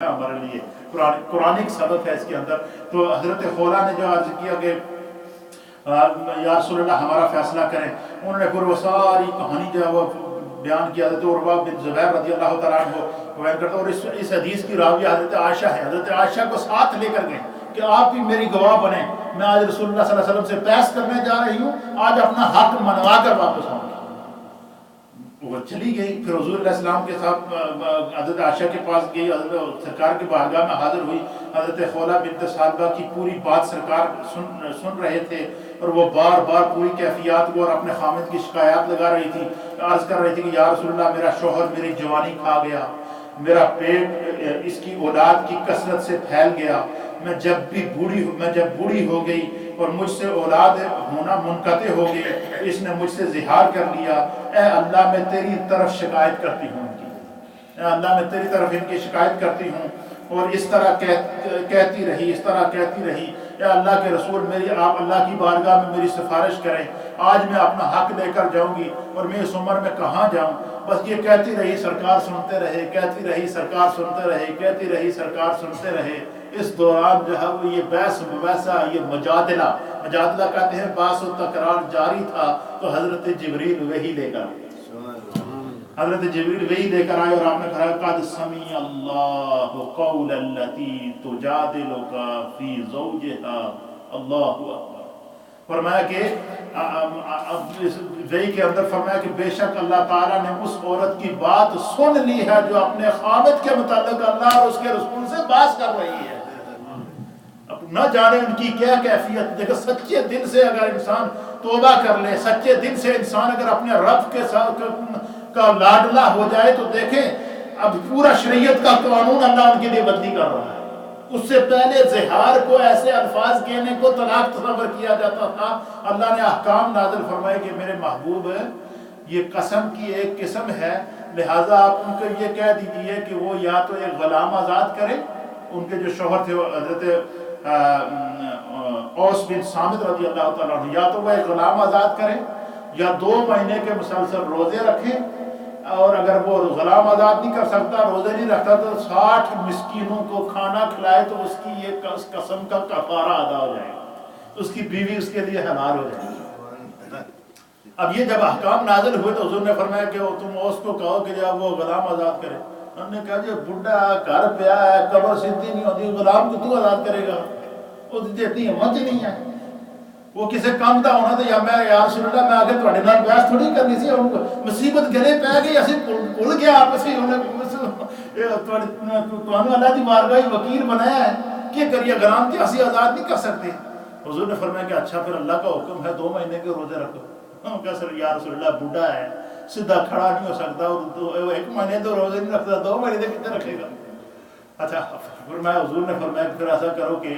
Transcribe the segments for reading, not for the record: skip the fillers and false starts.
ہمارے لیے قرآنک سبق ہے اس کے اندر. تو حضرت خولا نے جو عرض کیا کہ یا رسول اللہ ہمارا فیصلہ کریں, انہوں نے پھر وہ ساری کہانی جو ہے وہ بیان کیا. حضرت عروہ بن زبیر رضی اللہ تعالیٰ عنہ کو بیان کرتا, اور اس حدیث کی راویہ حضرت عائشہ ہے. حضرت عائشہ کو ساتھ لے کر گئے کہ آپ بھی میری گواہ بنیں, میں آج رسول اللہ صلی اللہ علیہ وسلم سے بحث کرنے جا رہی ہوں, آج اپنا حق منوا کر واپس آؤں گی. وہ چلی گئی. پھر حضور علیہ السلام کے ساتھ حضرت عائشہ کے پاس گئی, حضرت سرکار کے بارگاہ میں حاضر ہوئی. حضرت خولا بنت ثعلبہ کی پوری بات سرکار سن رہے تھے, اور وہ بار بار پوری کیفیات کو اور اپنے خامد کی شکایات لگا رہی تھی. عرض کر رہی تھی کہ یا رسول اللہ میرا شوہر میری جوانی کھا گیا, میرا پیٹ اس کی اولاد کی کثرت سے پھیل گیا, میں جب بوڑھی ہو گئی اور مجھ سے اولاد ہونا منقطع ہو گئی, اس نے مجھ سے زہار کر لیا. اے اللہ میں تیری طرف شکایت کرتی ہوں ان کی, اے اللہ میں تیری طرف ان کی شکایت کرتی ہوں. اور اس طرح کہتی رہی, اس طرح کہتی رہی. اے اللہ کے رسول میری آپ اللہ کی بارگاہ میں میری سفارش کریں, آج میں اپنا حق لے کر جاؤں گی اور میں اس عمر میں کہاں جاؤں. بس یہ کہتی رہی, سرکار سنتے رہے, کہتی رہی, سرکار سنتے رہے, کہتی رہی, سرکار سنتے رہے. اس دوران جو ہے وہ یہ بحث مباحثہ, یہ مجادلہ کہتے ہیں, بحث و تکرار جاری تھا. تو حضرت جبریل وحی لے کر آئے اور آپ نے کہا قد سمع اللہ قول التی تجادلک فی زوجہا. اللہ اکبر. فرمایا کہ وحی کے اندر فرمایا کہ بے شک اللہ تعالیٰ نے اس عورت کی بات سن لی ہے جو اپنے خامد کے متعلق اللہ اور اس کے رسول سے بحث کر رہی ہے. اب نہ جانے ان کی کیا کیفیت. دیکھو سچے دل سے اگر انسان توبہ کر لے, سچے دل سے انسان اگر اپنے رب کے ساتھ کا لاڈلا ہو جائے, تو دیکھیں اب پورا شریعت کا قانون اللہ ان کے لیے بدلی کر رہا ہے. اس سے پہلے زہار کو ایسے الفاظ کہنے کو طلاق تصور کیا جاتا تھا. اللہ نے احکام نازل فرمائے کہ میرے محبوب یہ قسم کی ایک قسم ہے, لہٰذا آپ ان کو یہ کہہ دیجئے کہ وہ یا تو ایک غلام آزاد کرے. ان کے جو شوہر تھے حضرت اوس بن صامت رضی اللہ تعالیٰ عنہ, یا تو وہ ایک غلام آزاد کریں یا 2 مہینے کے مسلسل روزے رکھیں, اور اگر وہ غلام آزاد نہیں کر سکتا, روزے نہیں رکھتا, تو 60 مسکینوں کو کھانا کھلائے, تو اس کی یہ قسم کا کفارہ ادا ہو جائے گا, اس کی بیوی اس کے لیے حلال ہو جائے گی. اب یہ جب احکام نازل ہوئے تو حضور نے فرمایا کہ تم اوس کو کہو کہ جب وہ غلام آزاد کرے. انہوں نے کہا جی بڈھا گھر پہ ہے, قبر سیدھی نہیں ہوتی, غلام کو تو آزاد کرے گا, وہ اتنی ہمت ہی نہیں ہے. وہ کسی کام کا ہونا تو یا میں یا رسول اللہ میں آگے تھوڑے نال بحث تھوڑی کرنی سی, مصیبت گلے پہ گئی, اسی بھول گیا آپس ہی, تمہیں اللہ کی بارگاہ وکیل بنایا ہے, کیا کریے غلام کی اسی آزاد نہیں کر سکتے. حضور نے فرمایا کہ اچھا پھر اللہ کا حکم ہے 2 مہینے کے روزے رکھو. کہا سر یا رسول اللہ بوڑھا ہے, سیدھا کھڑا نہیں ہو سکتا, 1 مہینے تو روزے نہیں رکھتا, 2 مہینے کتنے رکھے گا. اچھا فرمایا, حضور نے فرمایا کہ پھر ایسا کرو کہ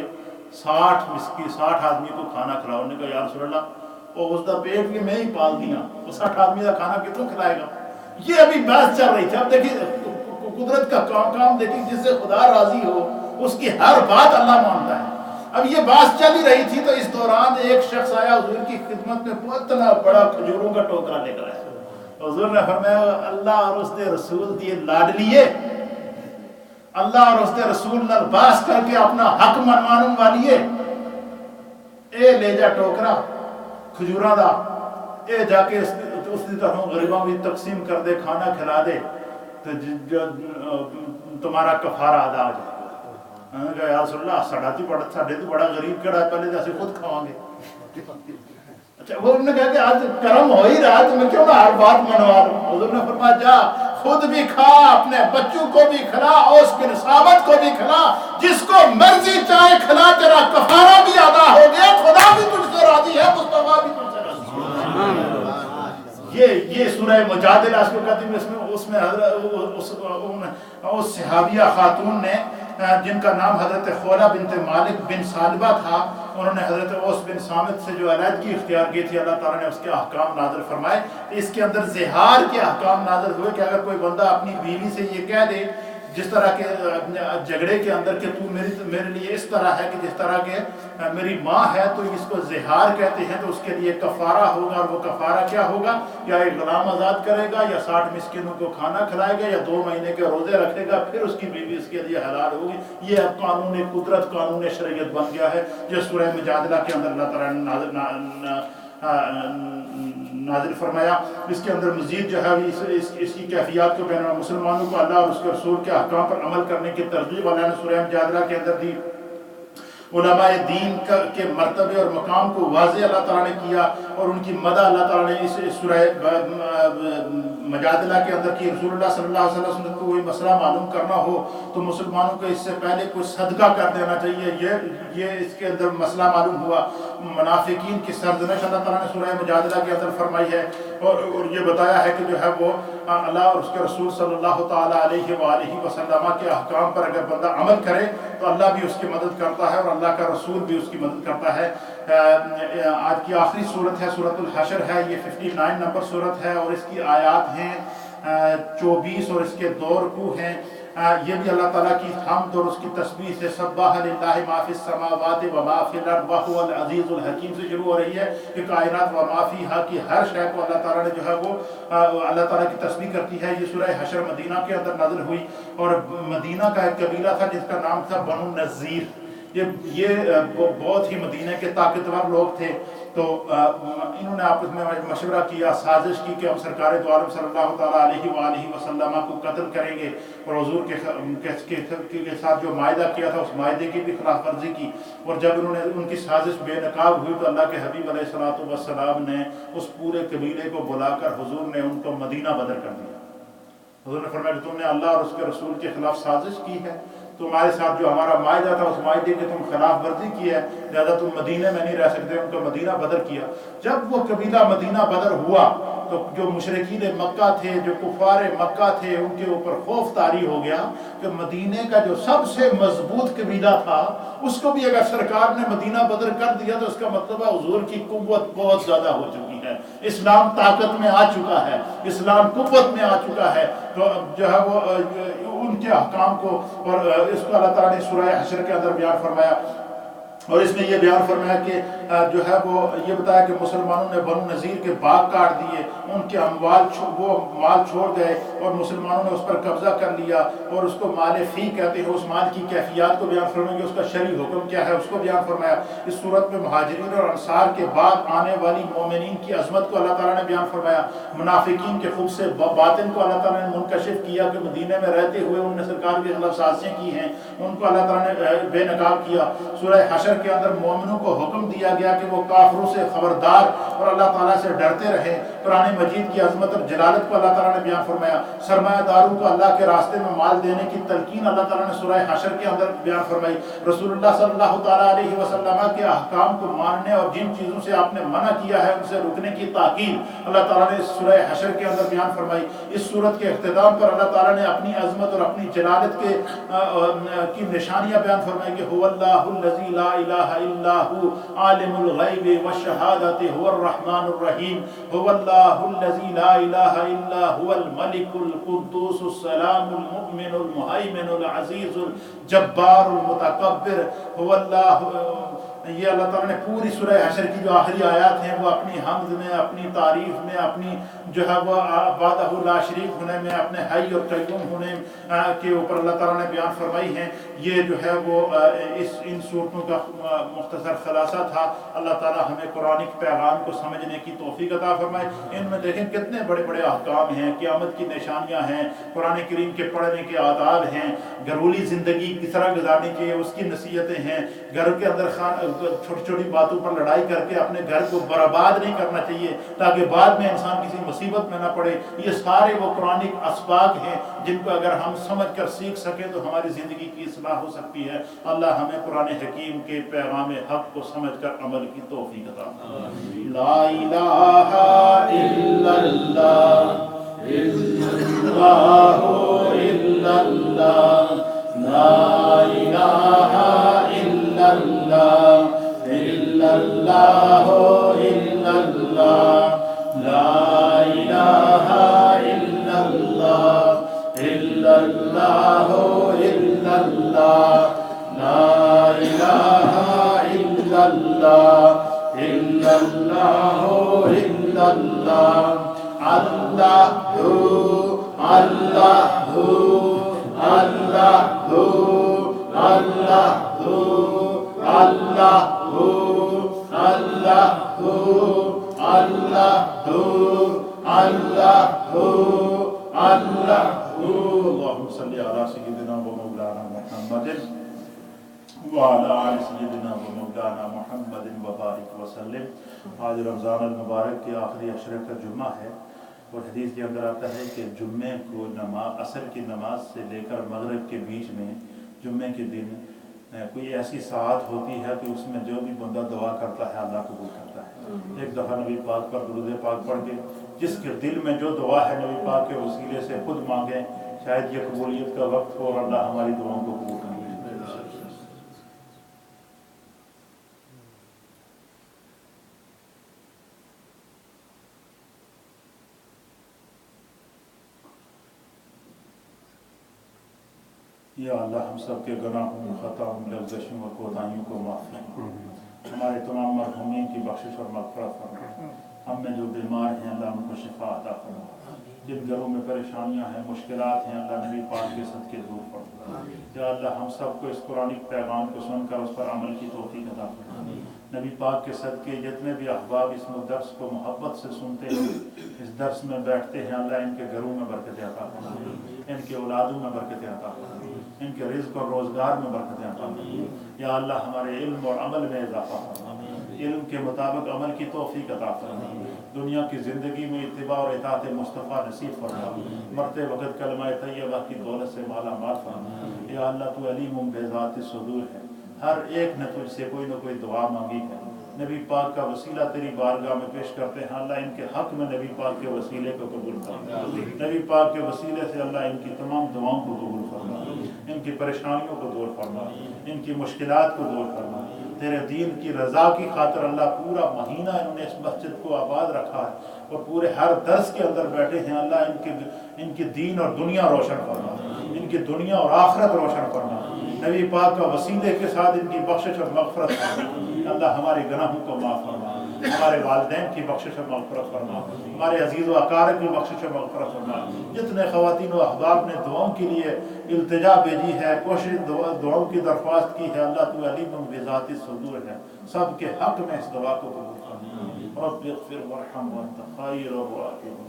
60 آدمی کو کھانا کھلاؤ. نے کہا یا رسول اللہ وہ اس کا پیٹ بھی میں ہی پال دیا, وہ 60 آدمی کا کھانا کتوں کھلائے گا. یہ ابھی بحث چل رہی تھی. اب دیکھیے قدرت کا کام دیکھیے, جس سے خدا راضی ہو اس کی ہر بات اللہ مانتا ہے. اب یہ بات چل ہی رہی تھی تو اس دوران ایک شخص آیا حضور کی خدمت میں, بہت بڑا کھجوروں کا ٹوکرا لے کر آیا. حضور نے فرمایا اللہ اور اس کے رسول دیے لاڈلیے, اللہ اور اس کے رسول نال باس کر کے اپنا حق منوان والیے, اے لے جا ٹوکرا کھجوراں دا, اے جا کے اس کی طرح غریباں بھی تقسیم کر دے, کھانا کھلا دے, تو تمہارا کفارہ ادا ہو جائے گا. میں نے کہا یا رسول اللہ ساڈے تو بڑا غریب کیڑا ہے, پہلے تو اسی خود کھاواں گے. اچھا وہ انہوں نے کہا کہ آج کرم ہو ہی رہا, تو میں کیوں نہ ہر بات منوا لوں. حضور نے فرمایا جا خود بھی کھا, اپنے بچوں کو بھی کھلا, اوس بن صامت کو بھی کھلا, جس کو مرضی چاہے کھلا, تیرا کفارہ بھی ادا ہو گیا, خدا بھی تجھ سے راضی ہے, مصطفیٰ بھی تجھ سے راضی ہے. یہ سورہ مجادلہ اس کو کہتے ہیں. اس میں اس صحابیہ خاتون نے جن کا نام حضرت خولا بنت مالک بن ثعلبہ تھا, انہوں نے حضرت اوس بن صامت سے جو علیحدگی اختیار کی تھی, اللہ تعالیٰ نے اس کے احکام نازل فرمائے. اس کے اندر زہار کے احکام نازل ہوئے کہ اگر کوئی بندہ اپنی بیوی سے یہ کہہ دے جس طرح کے جھگڑے کے اندر کہ تو میرے لیے اس طرح ہے کہ جس طرح کہ میری ماں ہے، تو اس کو زہار کہتے ہیں، تو اس کے لیے کفارہ ہوگا، اور وہ کفارہ کیا ہوگا؟ یا ایک غلام آزاد کرے گا، یا 60 مسکینوں کو کھانا کھلائے گا، یا 2 مہینے کے روزے رکھے گا، پھر اس کی بیوی اس کے لیے حلال ہوگی۔ یہ اب قانون قدرت، قانون شریعت بن گیا ہے، جو سورہ مجادلہ کے اندر اللہ تعالیٰ نے نازل فرمایا۔ اس کے اندر مزید جو ہے اس کی کیفیات کو بین مسلمانوں کو اللہ اور اس کے رسول کے احکام پر عمل کرنے کی ترغیب اللہ نے سورہ مجادلہ کے اندر دی۔ علماء دین کے مرتبے اور مقام کو واضح اللہ تعالیٰ نے کیا، اور ان کی مدح اللہ تعالیٰ نے اس سورہ مجادلہ کے اندر کی۔ رسول اللہ صلی اللہ علیہ وسلم کو کوئی مسئلہ معلوم کرنا ہو تو مسلمانوں کو اس سے پہلے کوئی صدقہ کر دینا چاہیے۔ یہ اس کے اندر مسئلہ معلوم ہوا۔ منافقین کی سرزنش اللہ تعالیٰ نے سورہ مجادلہ کے اندر فرمائی ہے، اور یہ بتایا ہے کہ جو ہے وہ اللہ اور اس کے رسول صلی اللہ تعالیٰ علیہ وآلہ وسلم کے احکام پر اگر بندہ عمل کرے تو اللہ بھی اس کی مدد کرتا ہے، اور اللہ کا رسول بھی اس کی مدد کرتا ہے۔ آج کی آخری سورت ہے سورۃ الحشر ہے، یہ 59 نمبر سورت ہے، اور اس کی آیات ہیں 24 اور اس کے 2 رکوع ہیں۔ یہ بھی اللہ تعالیٰ کی حمد اور اس کی تسبیح سے سبح للہ ما فی السماوات و ما فی الارض وہو العزیز الحکیم سے شروع ہو رہی ہے کہ کائنات و ما فیہا کی ہر شے کو اللہ تعالیٰ نے جو ہے وہ اللہ تعالیٰ کی تسبیح کرتی ہے۔ یہ سورہ حشر مدینہ کے اندر نازل ہوئی، اور مدینہ کا ایک قبیلہ تھا جس کا نام تھا بنو نذیر۔ یہ بہت ہی مدینہ کے طاقتور لوگ تھے، تو انہوں نے آپس میں مشورہ کیا، سازش کی کہ ہم سرکار دو عالم صلی اللہ تعالیٰ علیہ وآلہ وسلم کو قتل کریں گے، اور حضور کے ساتھ جو معاہدہ کیا تھا اس معاہدے کی بھی خلاف ورزی کی۔ اور جب انہوں نے ان کی سازش بے نقاب ہوئی تو اللہ کے حبیب علیہ السلام نے اس پورے قبیلے کو بلا کر حضور نے ان کو مدینہ بدر کر دیا۔ حضور نے فرمایا کہ تم نے اللہ اور اس کے رسول کے خلاف سازش کی ہے، تمہارے ساتھ جو ہمارا معاہدہ تھا اس معاہدے کی تم خلاف ورزی کی ہے، لہذا تم مدینہ میں نہیں رہ سکتے۔ ان کو مدینہ بدر کیا۔ جب وہ قبیلہ مدینہ بدر ہوا تو جو مشرکین مکہ تھے، جو کفار مکہ تھے، ان کے اوپر خوف طاری ہو گیا کہ مدینہ کا جو سب سے مضبوط قبیلہ تھا اس کو بھی اگر سرکار نے مدینہ بدر کر دیا تو اس کا مطلب ہے حضور کی قوت بہت زیادہ ہو چکی ہے، اسلام طاقت میں آ چکا ہے، اسلام قوت میں آ چکا ہے۔ تو جو ہے وہ ان کے احکام کو، اور اس کو اللہ تعالیٰ نے سورہ حشر کے اندر بیان فرمایا، اور اس میں یہ بیان فرمایا کہ جو ہے وہ یہ بتایا کہ مسلمانوں نے بنو نذیر کے باغ کاٹ دیے، ان کے وہ مال چھوڑ گئے، اور مسلمانوں نے اس پر قبضہ کر لیا، اور اس کو مال فی کہتے ہیں۔ اس مال کی کیفیات کو بیان فرمائیں گے، اس کا شرعی حکم کیا ہے اس کو بیان فرمایا۔ اس صورت میں مہاجرین اور انصار کے بعد آنے والی مومنین کی عظمت کو اللہ تعالیٰ نے بیان فرمایا، منافقین کے خود سے باطن کو اللہ تعالیٰ نے منکشف کیا کہ مدینہ میں رہتے ہوئے انہوں نے سرکار کے خلاف سازشیں کی ہیں، ان کو اللہ تعالیٰ نے بے نقاب کیا۔ سورہ حشر کے اندر مومنوں کو حکم دیا گیا کہ وہ کافروں سے خبردار اور اللہ تعالیٰ سے ڈرتے رہیں۔ قرآن مجید کی عظمت اور جلالت کو اللہ تعالیٰ نے بیان فرمایا۔ سرمایہ داروں کو اللہ کے راستے میں مال دینے کی تلقین اللہ تعالیٰ نے سورہ حشر کے اندر بیان فرمائی۔ رسول اللہ صلی اللہ تعالیٰ علیہ وسلم کے احکام کو ماننے اور جن چیزوں سے آپ نے منع کیا ہے ان سے رکنے کی تاکید اللہ تعالیٰ نے سورہ حشر کے اندر بیان فرمائی۔ اس سورت کے اختتام پر اللہ تعالیٰ نے اپنی عظمت اور اپنی جلالت کی نشانیاں بیان فرمائی کہ هو اللہ الذی لا الہ الا هو عالم الغیب والشہادۃ هو الرحمن الرحیم هو اللہ الذی لا الہ الا هو الملک القدوس السلام المؤمن المہیمن العزیز الجبار المتکبر هو اللہ۔ یہ اللہ تعالیٰ نے پوری سورہ حشر کی جو آخری آیات ہیں وہ اپنی حمد میں، اپنی تعریف میں، اپنی جو ہے وہ وحدہ لا شریک ہونے میں، اپنے حی اور قیوم ہونے کے اوپر اللہ تعالیٰ نے بیان فرمائی ہیں۔ یہ جو ہے وہ ان صورتوں کا مختصر خلاصہ تھا۔ اللہ تعالیٰ ہمیں قرآنک پیغام کو سمجھنے کی توفیق عطا فرمائے۔ ان میں دیکھیں کتنے بڑے بڑے احکام ہیں، قیامت کی نشانیاں ہیں، قرآن کریم کے پڑھنے کے آداب ہیں، گھریلو زندگی کس طرح گزارنی چاہیے اس کی نصیحتیں ہیں، گھر کے اندر چھوٹی چھوٹی باتوں پر لڑائی کر کے اپنے گھر کو برباد نہیں کرنا چاہیے تاکہ بعد میں انسان کسی مصیبت میں نہ پڑے۔ یہ سارے وہ قرآنک اسباق ہیں جن کو اگر ہم سمجھ کر سیکھ سکیں تو ہماری زندگی کی اصلاح ہو سکتی ہے۔ اللہ ہمیں قرآن حکیم کے پیغام حق کو سمجھ کر عمل کی توفیق عطا فرمائے۔ لا الہ الا اللہ اللہ الا اللہ لا الہ الا اللہ الا اللہ الا اللہ لا الہ الا اللہ الا اللہ اللهم صل على سيدنا ومولانا محمد وعلى آل سيدنا ومولانا محمد وبارك وسلم. آج رمضان المبارک کے آخری عشرے کا جمعہ ہے اور حدیث کے اندر آتا ہے کہ جمعے کو عصر کی نماز سے لے کر مغرب کے بیچ میں جمعے کے دن کوئی ایسی ساعت ہوتی ہے کہ اس میں جو بھی بندہ دعا کرتا ہے اللہ قبول کرتا ہے. ایک دفعہ نبی پاک پر درود پاک پڑھ کے جس کے دل میں جو دعا ہے نبی پاک کے وسیلے سے خود مانگیں، شاید یہ قبولیت کا وقت ہو اور اللہ ہماری دعاؤں کو قبول کرے. یا اللہ ہم سب کے گناہوں، خطاؤں، لغزشوں اور کوتاہیوں کو معاف فرما. ہمارے تمام مرحومین کی بخشش اور مغفرت فرما. ہم میں جو بیمار ہیں اللہ ان کو شفا عطا فرما. جن گھروں میں پریشانیاں ہیں، مشکلات ہیں، اللہ نبی پاک کے صدقے دور فرما. یا اللہ ہم سب کو اس قرآن پیغام کو سن کر اس پر عمل کی توفیق عطا فرما. نبی پاک کے صدقے جتنے بھی احباب اس درس کو محبت سے سنتے ہیں، اس درس میں بیٹھتے ہیں، اللہ ان کے گھروں میں برکتیں عطا فرما، ان کے اولادوں میں برکتیں عطا فرما، ان کے رزق اور روزگار میں برکتیں عطا فرما. یا اللہ ہمارے علم اور عمل میں اضافہ فرما، علم کے مطابق عمل کی توفیق عطا فرما. دنیا کی زندگی میں اتباع اور اطاعت مصطفیٰ نصیب فرما. مرتے وقت کلمہ طیبہ کی دولت سے مالا مال فرما. یا اللہ تو علیم بذات الصدور ہے، ہر ایک نے تجھ سے کوئی نہ کوئی دعا مانگی ہے. نبی پاک کا وسیلہ تیری بارگاہ میں پیش کرتے ہیں، اللہ ان کے حق میں نبی پاک کے وسیلے کو قبول فرما. نبی پاک کے وسیلے سے اللہ ان کی تمام دعاؤں کو قبول فرما، ان کی پریشانیوں کو دور فرما، ان کی مشکلات کو دور فرما. تیرے دین کی رضا کی خاطر اللہ پورا مہینہ انہوں نے اس مسجد کو آباد رکھا ہے اور پورے ہر درس کے اندر بیٹھے ہیں. اللہ ان کی دین اور دنیا روشن فرما، ان کی دنیا اور آخرت روشن فرما. نبی پاک کا وسیلے کے ساتھ ان کی بخشش اور مغفرت فرما. اللہ ہمارے گناہوں کو معاف فرما، ہمارے والدین کی بخشش اور مغفرت فرما، ہمارے عزیز و اقارب کی بخشش اور مغفرت فرما. جتنے خواتین و احباب نے دعاؤں کے لیے التجا بھیجی ہے، کوشش دعاؤں کی درخواست کی ہے، اللہ تو علیم بذات الصدور ہے، سب کے حق میں اس دعا کو قبول فرما. رب اغفر وارحم وانت خیر الراحمین.